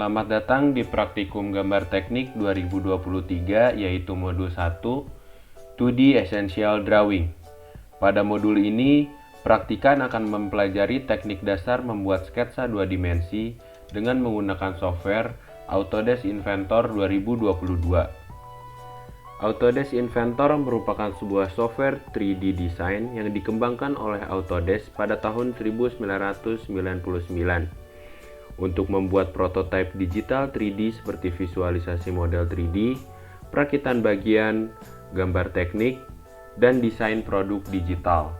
Selamat datang di Praktikum Gambar Teknik 2023 yaitu modul 1 2D Essential Drawing. Pada modul ini, praktikan akan mempelajari teknik dasar membuat sketsa 2 dimensi dengan menggunakan software Autodesk Inventor 2022. Autodesk Inventor merupakan sebuah software 3D design yang dikembangkan oleh Autodesk pada tahun 1999 untuk membuat prototipe digital 3D seperti visualisasi model 3D, perakitan bagian, gambar teknik, dan desain produk digital.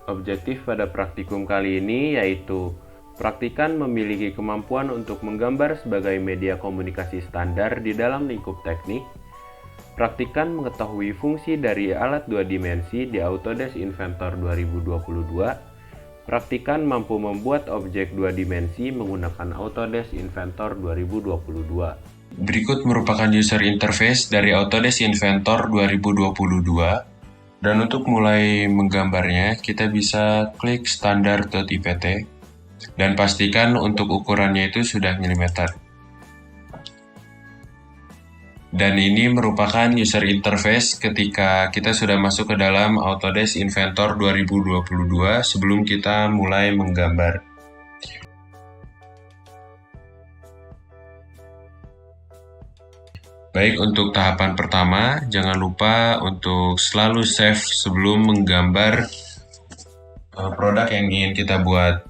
Objektif pada praktikum kali ini yaitu praktikan memiliki kemampuan untuk menggambar sebagai media komunikasi standar di dalam lingkup teknik. Praktikan mengetahui fungsi dari alat 2 dimensi di Autodesk Inventor 2022. Praktikan mampu membuat objek 2 dimensi menggunakan Autodesk Inventor 2022. Berikut merupakan user interface dari Autodesk Inventor 2022. Dan untuk mulai menggambarnya, kita bisa klik standar.ipt dan pastikan untuk ukurannya itu sudah milimeter. Dan ini merupakan user interface ketika kita sudah masuk ke dalam Autodesk Inventor 2022 sebelum kita mulai menggambar. Baik, untuk tahapan pertama, jangan lupa untuk selalu save sebelum menggambar produk yang ingin kita buat.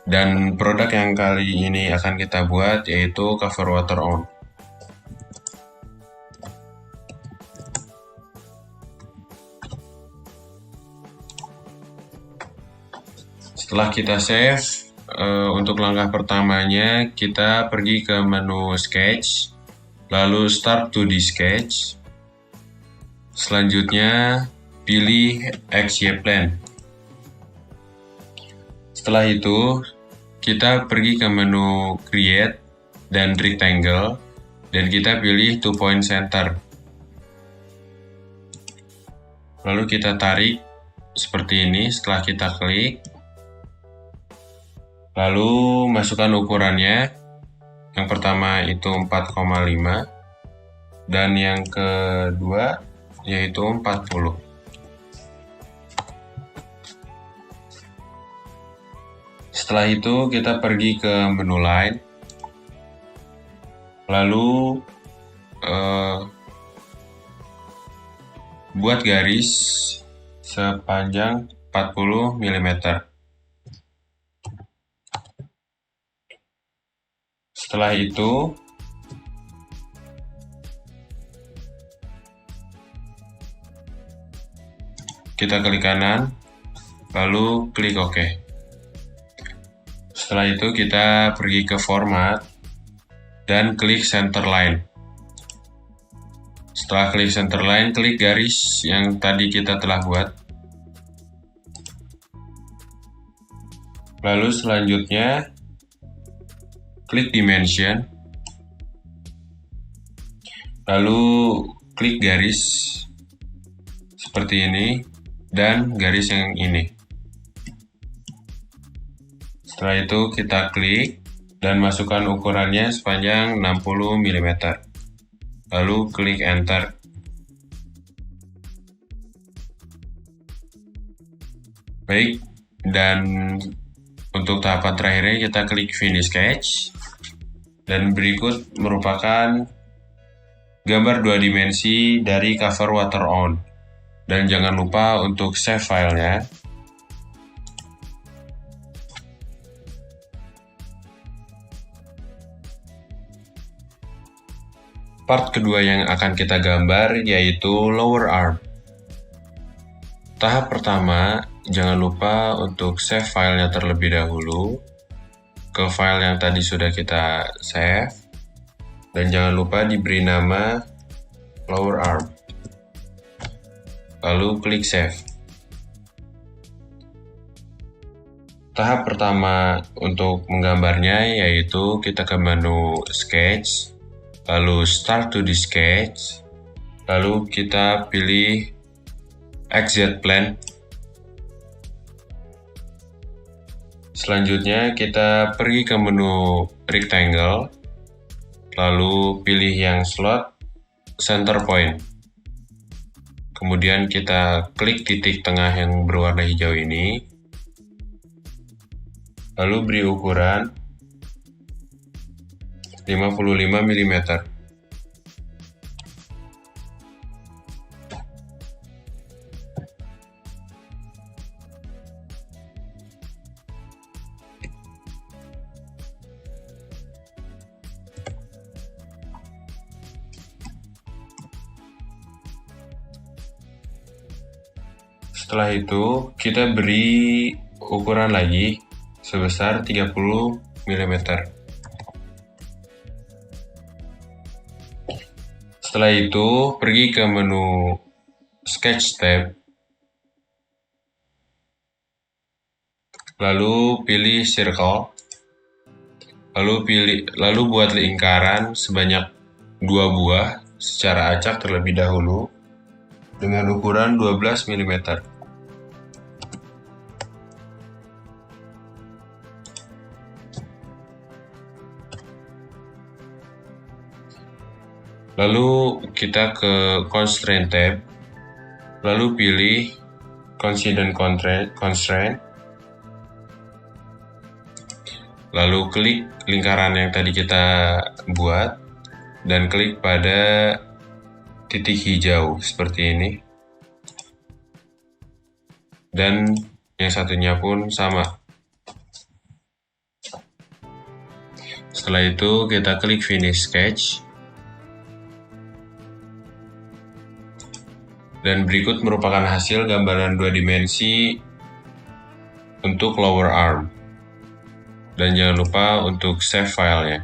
Dan produk yang kali ini akan kita buat yaitu cover water on. Setelah kita save, untuk langkah pertamanya kita pergi ke menu sketch, lalu start 2D sketch. Selanjutnya pilih XY plane. Setelah itu kita pergi ke menu create dan rectangle dan kita pilih 2 point center. Lalu kita tarik seperti ini setelah kita klik. Lalu masukkan ukurannya. Yang pertama itu 4,5 dan yang kedua yaitu 40. Setelah itu kita pergi ke menu line. Lalu buat garis sepanjang 40 mm. Setelah itu, kita klik kanan, lalu klik OK. Setelah itu kita pergi ke format dan klik center line. Setelah klik center line, klik garis yang tadi kita telah buat. Lalu selanjutnya klik dimension, lalu klik garis seperti ini dan garis yang ini. Setelah itu kita klik dan masukkan ukurannya sepanjang 60 mm. Lalu klik enter. Baik, dan untuk tahapan terakhirnya kita klik finish sketch. Dan berikut merupakan gambar 2 dimensi dari cover water on. Dan jangan lupa untuk save filenya. Part kedua yang akan kita gambar yaitu lower arm. Tahap pertama, jangan lupa untuk save filenya terlebih dahulu ke file yang tadi sudah kita save, dan jangan lupa diberi nama lower arm. Lalu klik save. Tahap pertama untuk menggambarnya yaitu kita ke menu sketch, lalu start 2D sketch, lalu kita pilih XY plane. Selanjutnya kita pergi ke menu rectangle, lalu pilih yang slot center point. Kemudian kita klik titik tengah yang berwarna hijau ini, lalu beri ukuran 55 mm. Setelah itu, kita beri ukuran lagi sebesar 30 mm. Setelah itu, pergi ke menu Sketch tab, lalu pilih circle, lalu buat lingkaran sebanyak 2 buah secara acak terlebih dahulu dengan ukuran 12 mm. Lalu kita ke Constraint tab, lalu pilih Coincident Constraint, lalu klik lingkaran yang tadi kita buat, dan klik pada titik hijau seperti ini. Dan yang satunya pun sama. Setelah itu kita klik Finish Sketch. Dan berikut merupakan hasil gambaran 2 dimensi untuk lower arm. Dan jangan lupa untuk save filenya.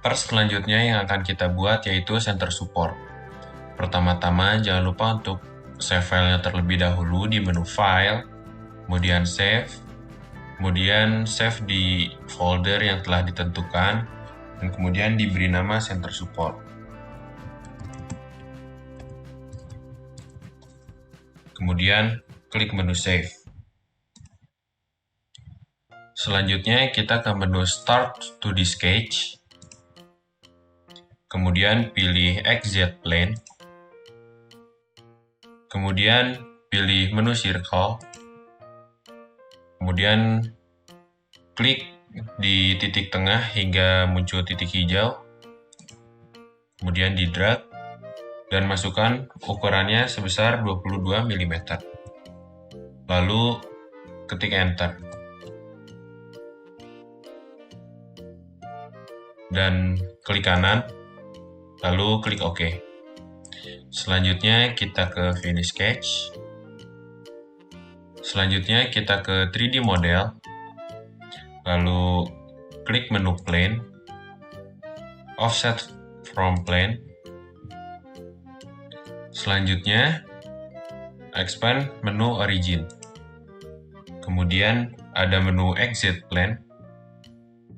Part selanjutnya yang akan kita buat yaitu center support. Pertama-tama jangan lupa untuk save filenya terlebih dahulu di menu File, kemudian Save, kemudian save di folder yang telah ditentukan, dan kemudian diberi nama center support. Kemudian klik menu save. Selanjutnya kita ke menu Start 2D Sketch. Kemudian pilih XZ Plane. Kemudian pilih menu Circle. Kemudian klik di titik tengah hingga muncul titik hijau. Kemudian di drag dan masukkan ukurannya sebesar 22 mm. Lalu ketik enter. Dan klik kanan, lalu klik OK. Selanjutnya kita ke Finish Sketch. Selanjutnya kita ke 3D Model, lalu klik menu Plane, Offset from Plane. Selanjutnya expand menu Origin. Kemudian ada menu Exit Plane,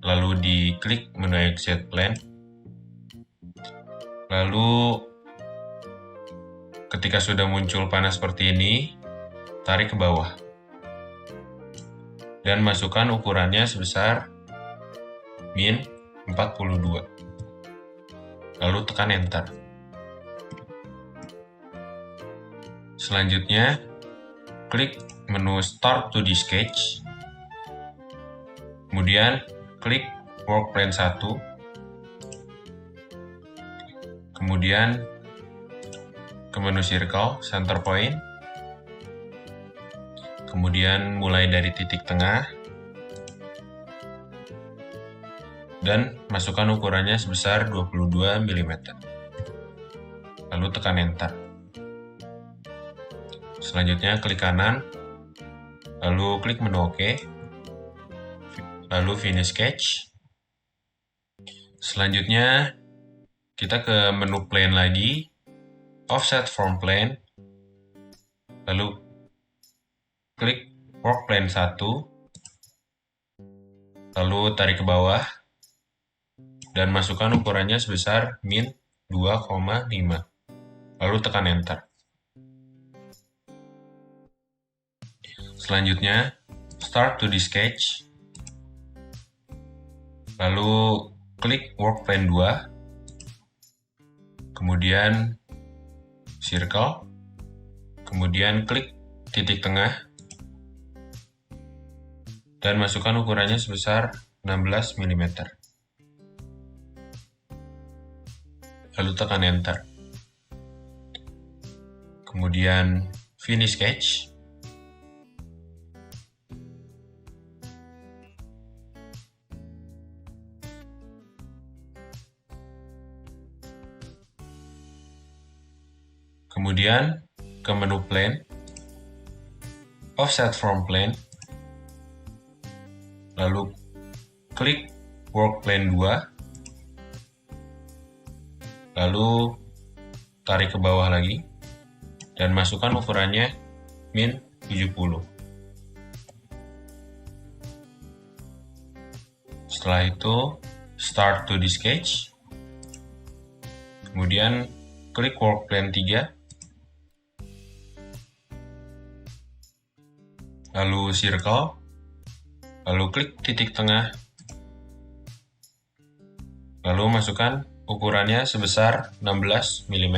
lalu diklik menu Exit Plane. Lalu ketika sudah muncul panah seperti ini, tarik ke bawah. Dan masukkan ukurannya sebesar min 42. Lalu tekan enter. Selanjutnya, klik menu Start 2D Sketch. Kemudian klik Work Plane 1. Kemudian ke menu Circle, Center Point. Kemudian mulai dari titik tengah dan masukkan ukurannya sebesar 22 mm. Lalu tekan enter. Selanjutnya klik kanan, lalu klik menu OK, lalu Finish Sketch. Selanjutnya kita ke menu Plane lagi, Offset from Plane, lalu klik Work Plane 1, lalu tarik ke bawah, dan masukkan ukurannya sebesar min 2,5. Lalu tekan Enter. Selanjutnya, Start 2D Sketch. Lalu klik Work Plane 2. Kemudian Circle. Kemudian klik titik tengah. Dan masukkan ukurannya sebesar 16 mm. Lalu tekan Enter. Kemudian Finish Sketch. Kemudian ke menu Plane, Offset from Plane, lalu klik Work Plane 2, lalu tarik ke bawah lagi, dan masukkan ukurannya min 70. Setelah itu, Start 2D Sketch, kemudian klik Work Plane 3, lalu Circle, lalu klik titik tengah, lalu masukkan ukurannya sebesar 16 mm.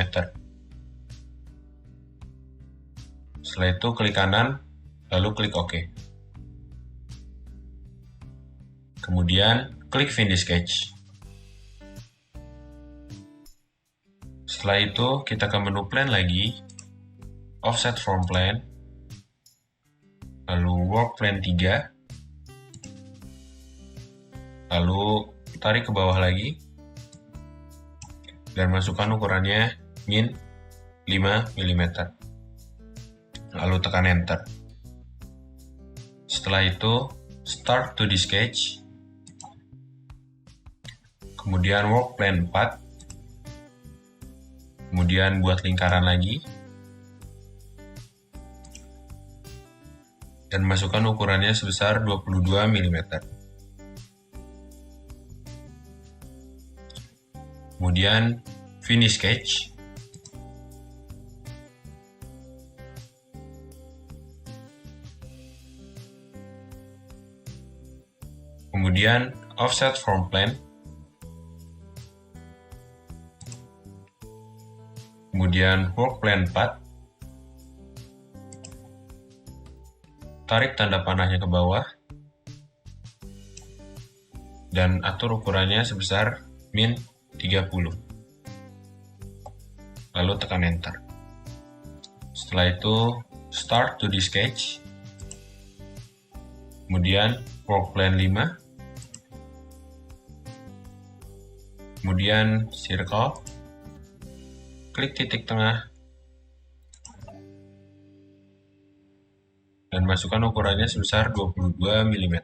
Setelah itu klik kanan, lalu klik OK. Kemudian klik Finish Sketch. Setelah itu kita ke menu Plane lagi, Offset from Plane, lalu Work Plane 3, lalu tarik ke bawah lagi, dan masukkan ukurannya min 5 mm. Lalu tekan Enter. Setelah itu, Start 2D Sketch, kemudian Work Plane 4, kemudian buat lingkaran lagi, dan masukkan ukurannya sebesar 22 mm. Kemudian Finish Sketch. Kemudian Offset from Plane. Kemudian Work Plane 4. Tarik tanda panahnya ke bawah. Dan atur ukurannya sebesar min 30. Lalu tekan Enter. Setelah itu, Start 2D Sketch. Kemudian Work Plane 5. Kemudian Circle. Klik titik tengah. Dan masukkan ukurannya sebesar 22 mm.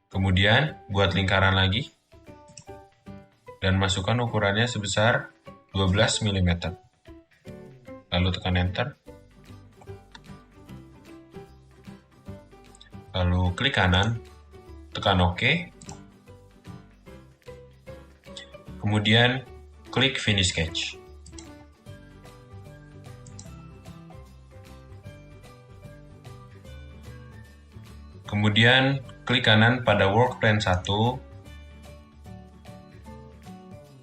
Kemudian, buat lingkaran lagi, dan masukkan ukurannya sebesar 12 mm. Lalu tekan Enter. Lalu klik kanan, tekan OK. Kemudian, klik Finish Sketch. Kemudian, klik kanan pada Work Plane 1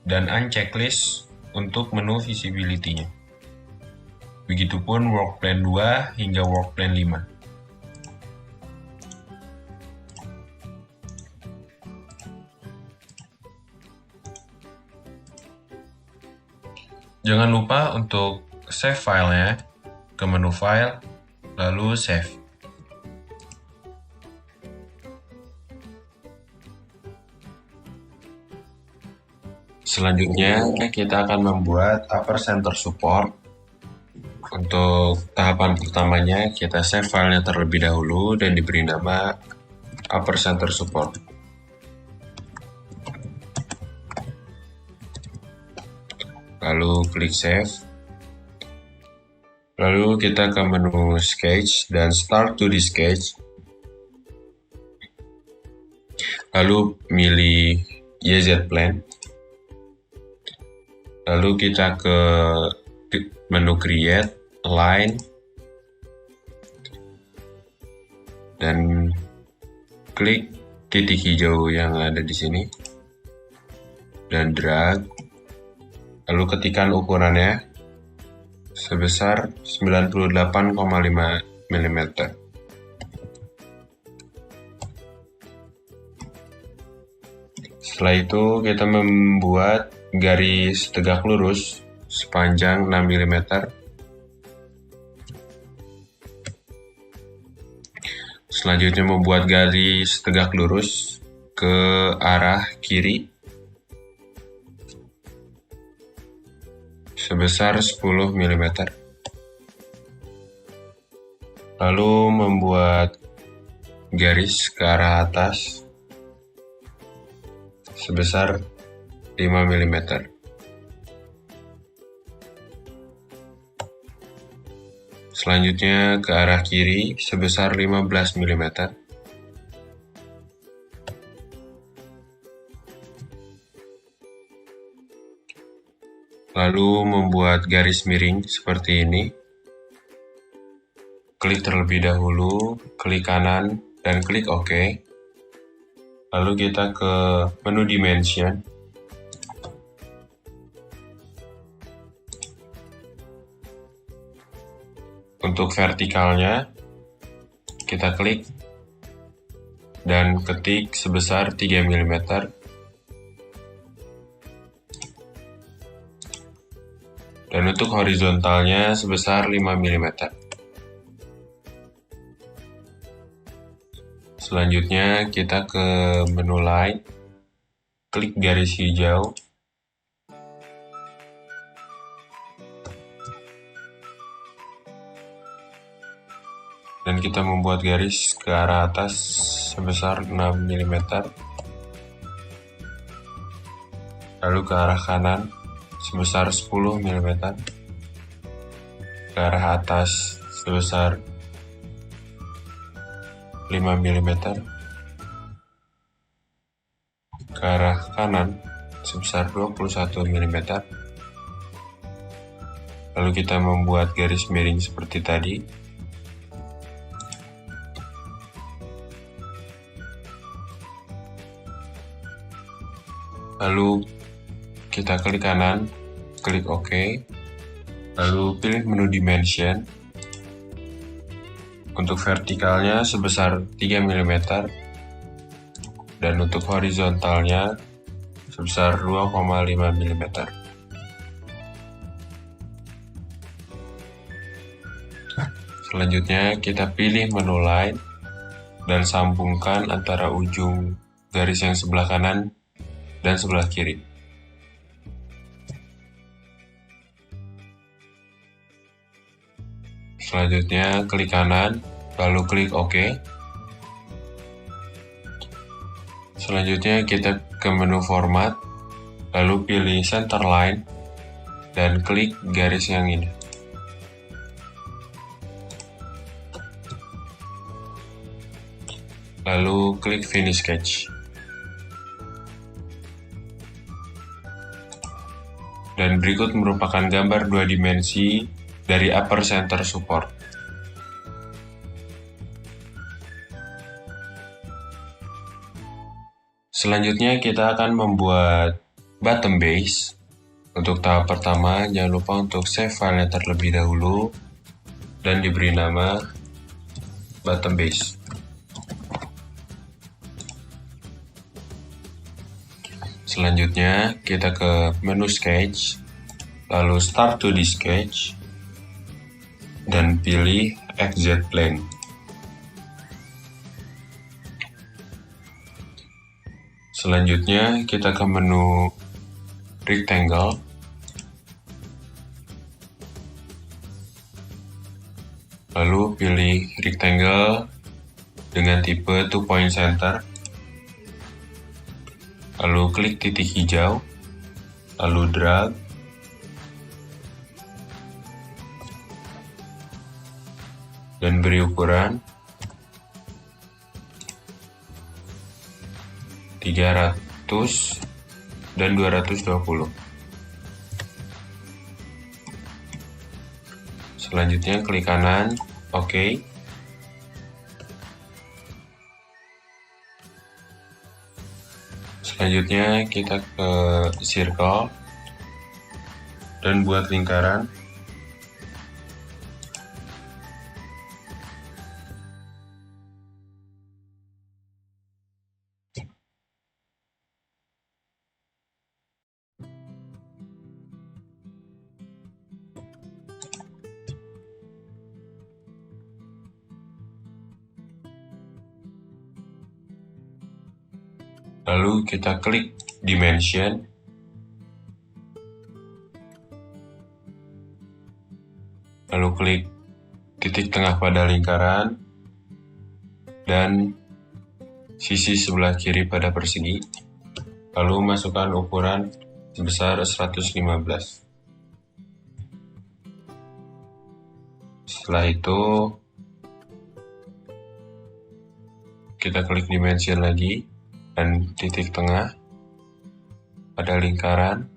dan unchecklist untuk menu visibility-nya. Begitupun Work Plane 2 hingga Work Plane 5. Jangan lupa untuk save filenya ke menu File, lalu Save. Selanjutnya, kita akan membuat upper center support. Untuk tahapan pertamanya, kita save filenya terlebih dahulu dan diberi nama upper center support. Lalu klik Save. Lalu kita ke menu Sketch dan Start 2D Sketch. Lalu milih YZ Plane. Lalu kita ke menu Create, Align, dan klik titik hijau yang ada di sini dan drag. Lalu ketikkan ukurannya sebesar 98,5 mm. Setelah itu kita membuat garis tegak lurus sepanjang 6 mm. Selanjutnya membuat garis tegak lurus ke arah kiri sebesar 10 mm. Lalu membuat garis ke arah atas sebesar 5 mm. Selanjutnya ke arah kiri sebesar 15 mm. Lalu membuat garis miring seperti ini. Klik terlebih dahulu, klik kanan, dan klik OK. Lalu kita ke menu Dimension. Untuk vertikalnya, kita klik dan ketik sebesar 3 mm. Dan untuk horizontalnya sebesar 5 mm. Selanjutnya kita ke menu Line, klik garis hijau, dan kita membuat garis ke arah atas sebesar 6 mm. Lalu ke arah kanan sebesar 10 mm. Ke arah atas sebesar 5 mm. Ke arah kanan sebesar 21 mm. Lalu kita membuat garis miring seperti tadi. Lalu kita klik kanan, klik OK. Lalu pilih menu Dimension. Untuk vertikalnya sebesar 3 mm. Dan untuk horizontalnya sebesar 2,5 mm. Selanjutnya kita pilih menu Line dan sambungkan antara ujung garis yang sebelah kanan dan sebelah kiri. Selanjutnya klik kanan, lalu klik OK. Selanjutnya kita ke menu Format, lalu pilih Center Line, dan klik garis yang ini. Lalu klik Finish Sketch. Dan berikut merupakan gambar 2 dimensi dari Upper Center Support. Selanjutnya kita akan membuat bottom base. Untuk tahap pertama, jangan lupa untuk save filenya terlebih dahulu dan diberi nama bottom base. Selanjutnya kita ke menu Sketch, lalu Start 2D Sketch, dan pilih XZ Plane. Selanjutnya kita ke menu Rectangle, lalu pilih Rectangle dengan tipe 2 point center, lalu klik titik hijau, lalu drag, dan beri ukuran 300, dan 220. Selanjutnya klik kanan, oke. Selanjutnya kita ke circle dan buat lingkaran. Lalu kita klik dimension. Lalu klik titik tengah pada lingkaran dan sisi sebelah kiri pada persegi. Lalu masukkan ukuran sebesar 115. Setelah itu kita klik dimension lagi dan titik tengah pada lingkaran.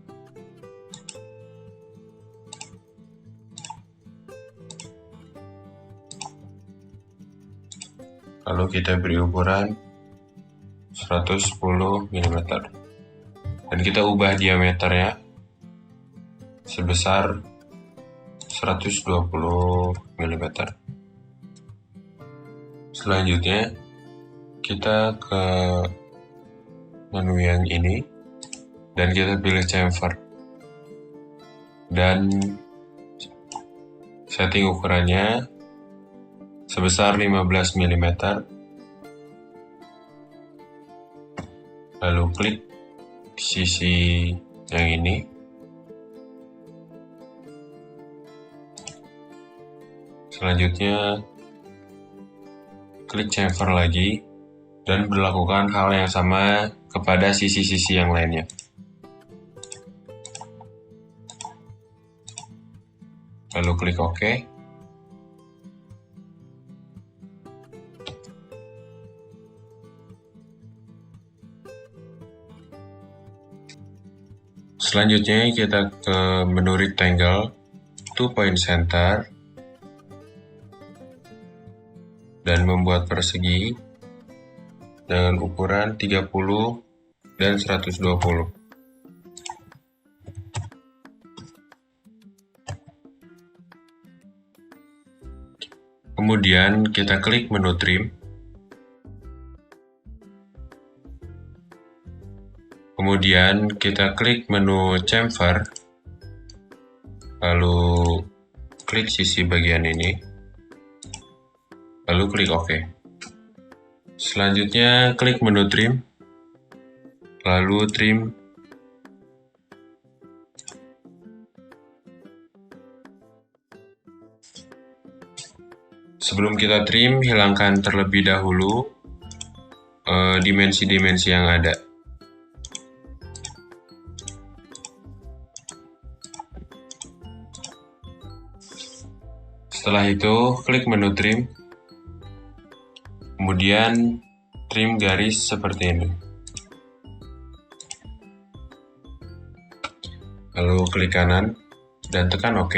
Lalu kita beri ukuran 110 mm. Dan kita ubah diameternya sebesar 120 mm. Selanjutnya kita ke menu yang ini dan kita pilih chamfer dan setting ukurannya sebesar 15 mm. Lalu klik sisi yang ini. Selanjutnya klik chamfer lagi dan berlakukan hal yang sama kepada sisi-sisi yang lainnya. Lalu klik OK. Selanjutnya kita ke menu rectangle, 2 point center, dan membuat persegi dengan ukuran 30 dan 120. Kemudian kita klik menu trim. Kemudian kita klik menu chamfer. Lalu klik sisi bagian ini. Lalu klik OK. Selanjutnya klik menu trim, lalu trim. Sebelum kita trim, hilangkan terlebih dahulu dimensi-dimensi yang ada. Setelah itu, klik menu trim. Kemudian trim garis seperti ini. Lalu klik kanan dan tekan OK.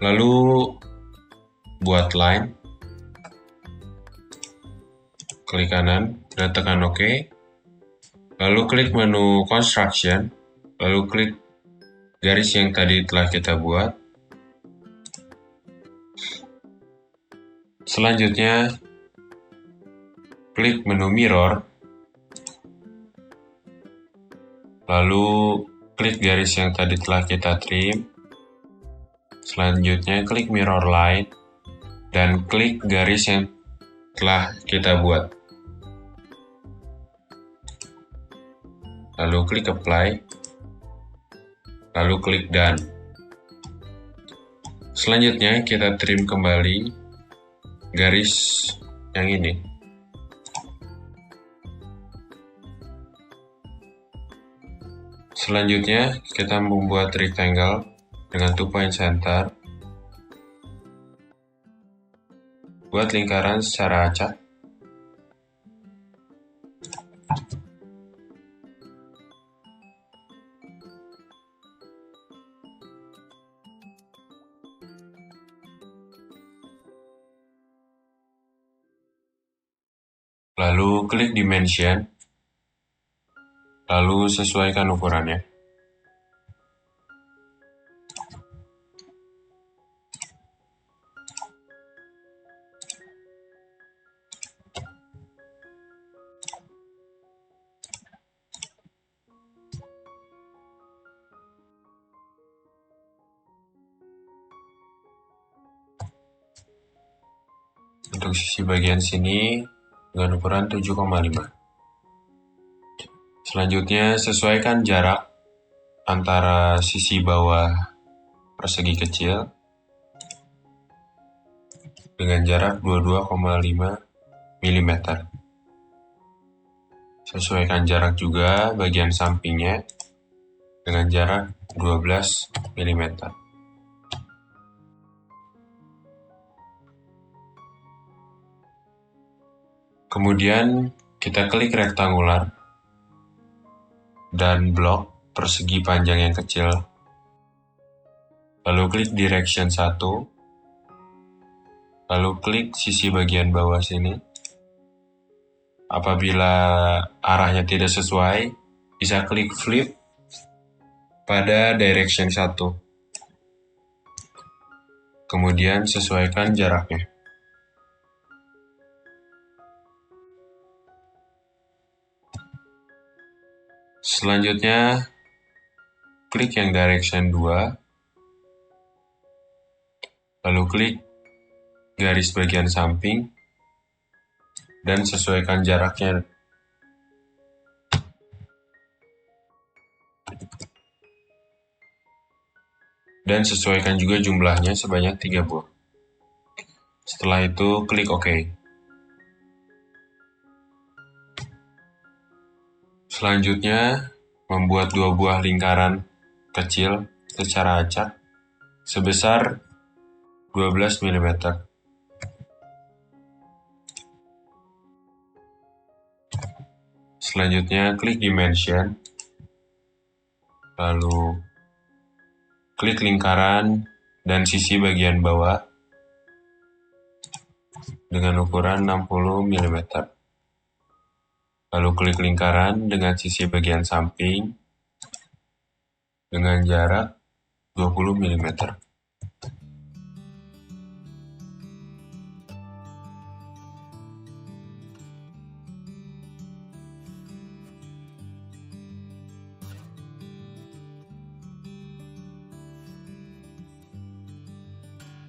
Lalu buat line. Klik kanan dan tekan OK. Lalu klik menu construction. Lalu klik garis yang tadi telah kita buat. Selanjutnya klik menu mirror, lalu klik garis yang tadi telah kita trim. Selanjutnya klik mirror line dan klik garis yang telah kita buat. Lalu klik apply, lalu klik done. Selanjutnya kita trim kembali garis yang ini. Selanjutnya, kita membuat rectangle dengan 2 point center. Buat lingkaran secara acak. Lalu klik Dimension, lalu sesuaikan ukurannya. Untuk sisi bagian sini dengan ukuran 7,5. Selanjutnya sesuaikan jarak antara sisi bawah persegi kecil dengan jarak 22,5 mm. Sesuaikan jarak juga bagian sampingnya dengan jarak 12 mm. Kemudian kita klik rektangular dan blok persegi panjang yang kecil. Lalu klik direction 1. Lalu klik sisi bagian bawah sini. Apabila arahnya tidak sesuai, bisa klik flip pada direction 1. Kemudian sesuaikan jaraknya. Selanjutnya, klik yang direction 2, lalu klik garis bagian samping, dan sesuaikan jaraknya. Dan sesuaikan juga jumlahnya sebanyak 3 buah. Setelah itu, klik OK. Selanjutnya, membuat 2 buah lingkaran kecil secara acak sebesar 12 mm. Selanjutnya, klik Dimension, lalu klik lingkaran dan sisi bagian bawah dengan ukuran 60 mm. Lalu klik lingkaran dengan sisi bagian samping dengan jarak 20 mm.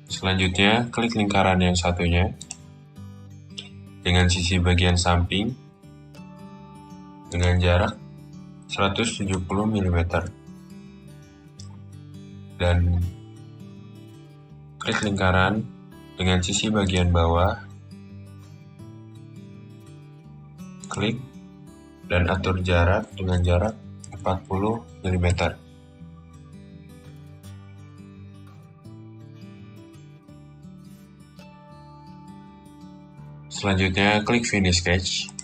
Selanjutnya, klik lingkaran yang satunya dengan sisi bagian samping dengan jarak 170 mm. Dan klik lingkaran dengan sisi bagian bawah, klik dan atur jarak dengan jarak 40 mm. Selanjutnya, klik Finish Sketch.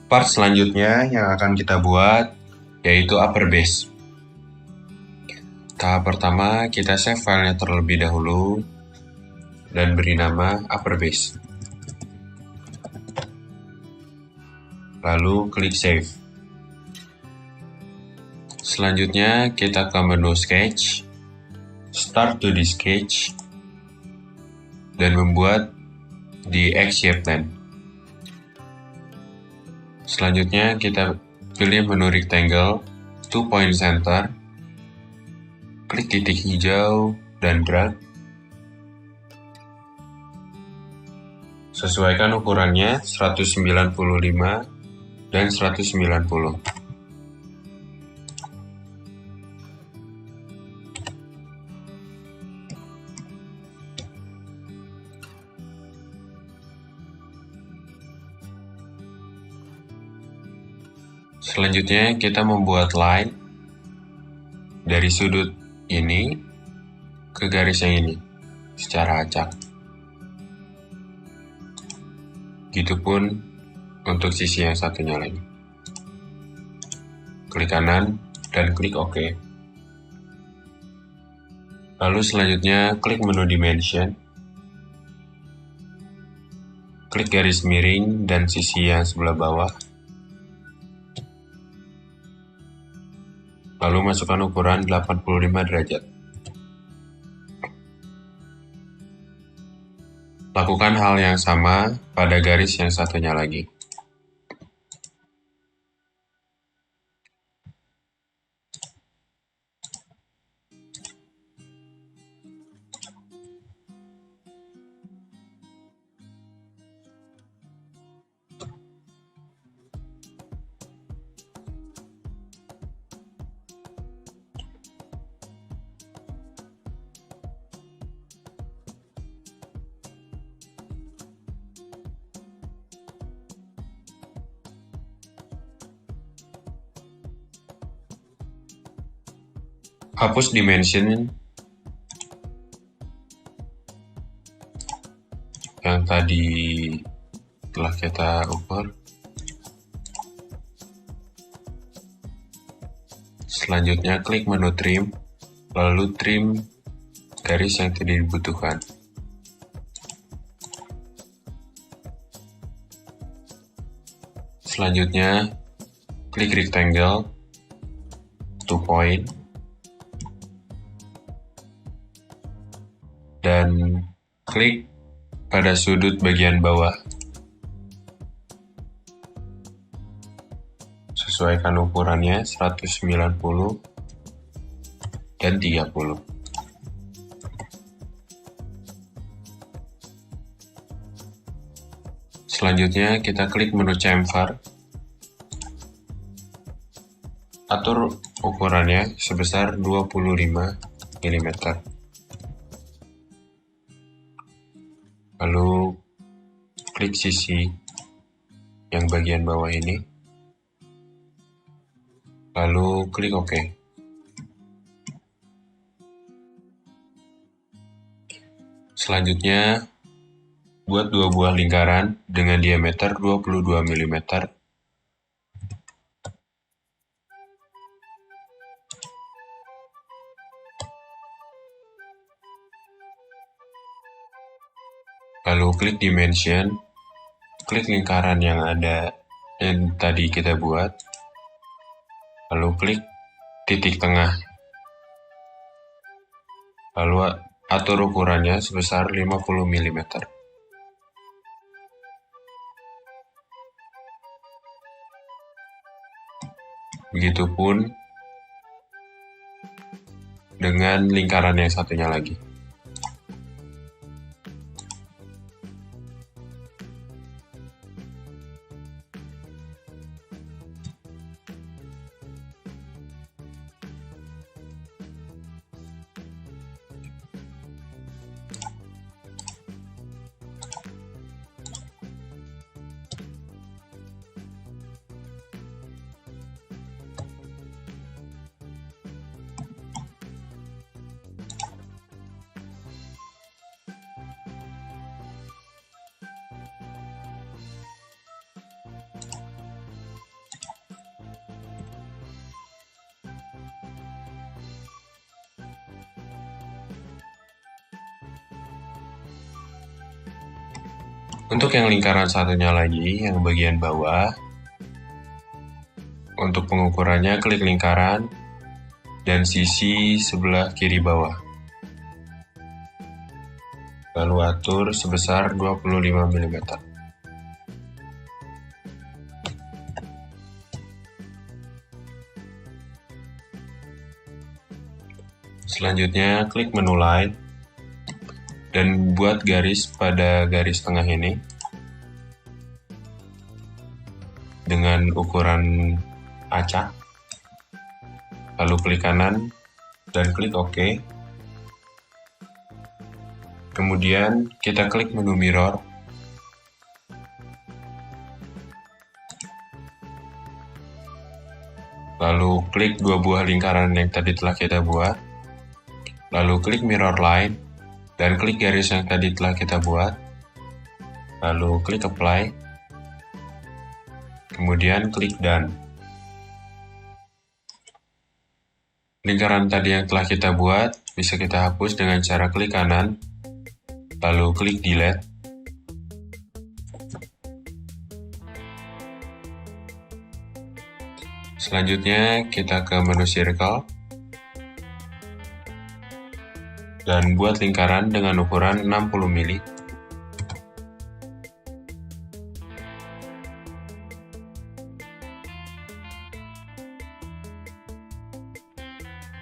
Part selanjutnya yang akan kita buat yaitu upper base. Tahap pertama, kita save filenya terlebih dahulu dan beri nama upper base. Lalu klik save. Selanjutnya kita ke menu sketch, start to the sketch, dan membuat di X-shape line. Selanjutnya kita pilih menu rectangle, 2 point center, klik titik hijau dan drag. Sesuaikan ukurannya 195 dan 190. Selanjutnya kita membuat line dari sudut ini ke garis yang ini secara acak. Gitupun untuk sisi yang satunya lagi. Klik kanan dan klik OK. Lalu selanjutnya klik menu Dimension, klik garis miring dan sisi yang sebelah bawah, lalu masukkan ukuran 85 derajat. Lakukan hal yang sama pada garis yang satunya lagi. Hapus dimension yang tadi telah kita ukur. Selanjutnya klik menu trim, lalu trim garis yang tidak dibutuhkan. Selanjutnya klik rectangle, 2 point, dan klik pada sudut bagian bawah. Sesuaikan ukurannya 190 dan 30. Selanjutnya kita klik menu chamfer. Atur ukurannya sebesar 25 mm. Lalu klik sisi yang bagian bawah ini, lalu klik OK. Selanjutnya, buat 2 buah lingkaran dengan diameter 22 mm. Lalu klik dimension, klik lingkaran yang tadi kita buat, lalu klik titik tengah, lalu atur ukurannya sebesar 50 mm. Begitupun dengan lingkaran yang satunya lagi. Untuk yang lingkaran satunya lagi, yang bagian bawah, untuk pengukurannya klik lingkaran dan sisi sebelah kiri bawah. Lalu atur sebesar 25 mm. Selanjutnya klik menu line dan buat garis pada garis tengah ini dengan ukuran acak. Lalu klik kanan dan klik OK. Kemudian kita klik menu mirror. Lalu klik 2 buah lingkaran yang tadi telah kita buat. Lalu klik mirror line dan klik garis yang tadi telah kita buat, lalu klik apply, kemudian klik done. Lingkaran tadi yang telah kita buat bisa kita hapus dengan cara klik kanan, lalu klik delete. Selanjutnya kita ke menu circle dan buat lingkaran dengan ukuran 60 mili.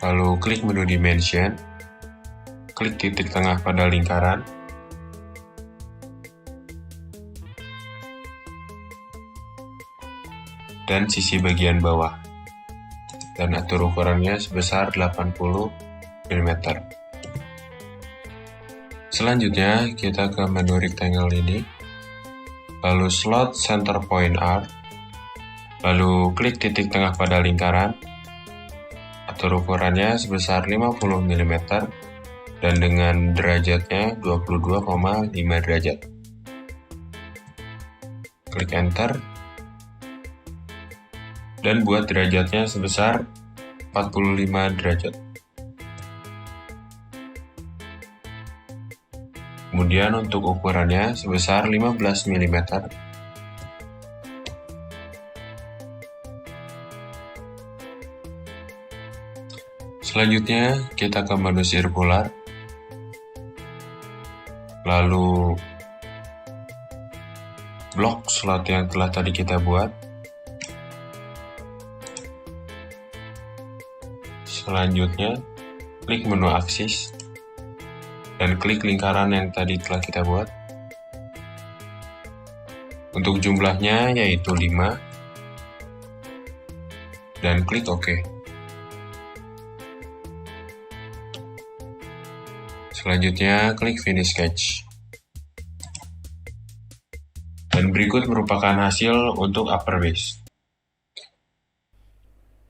Lalu klik menu dimension, klik titik tengah pada lingkaran, dan sisi bagian bawah, dan atur ukurannya sebesar 80 mm. Selanjutnya kita ke menu rectangle ini, lalu slot center point arc, lalu klik titik tengah pada lingkaran, atur ukurannya sebesar 50 mm dan dengan derajatnya 22,5 derajat. Klik enter dan buat derajatnya sebesar 45 derajat. Kemudian untuk ukurannya sebesar 15 mm. Selanjutnya kita ke menu sirkular, lalu blok slot yang telah tadi kita buat. Selanjutnya klik menu aksis dan klik lingkaran yang tadi telah kita buat. Untuk jumlahnya yaitu 5 dan klik OK. Selanjutnya klik finish sketch. Dan berikut merupakan hasil untuk upper base.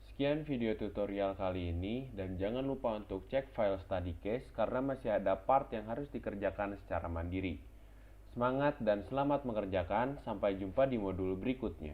Sekian video tutorial kali ini, dan jangan lupa untuk cek file study case karena masih ada part yang harus dikerjakan secara mandiri. Semangat dan selamat mengerjakan, sampai jumpa di modul berikutnya.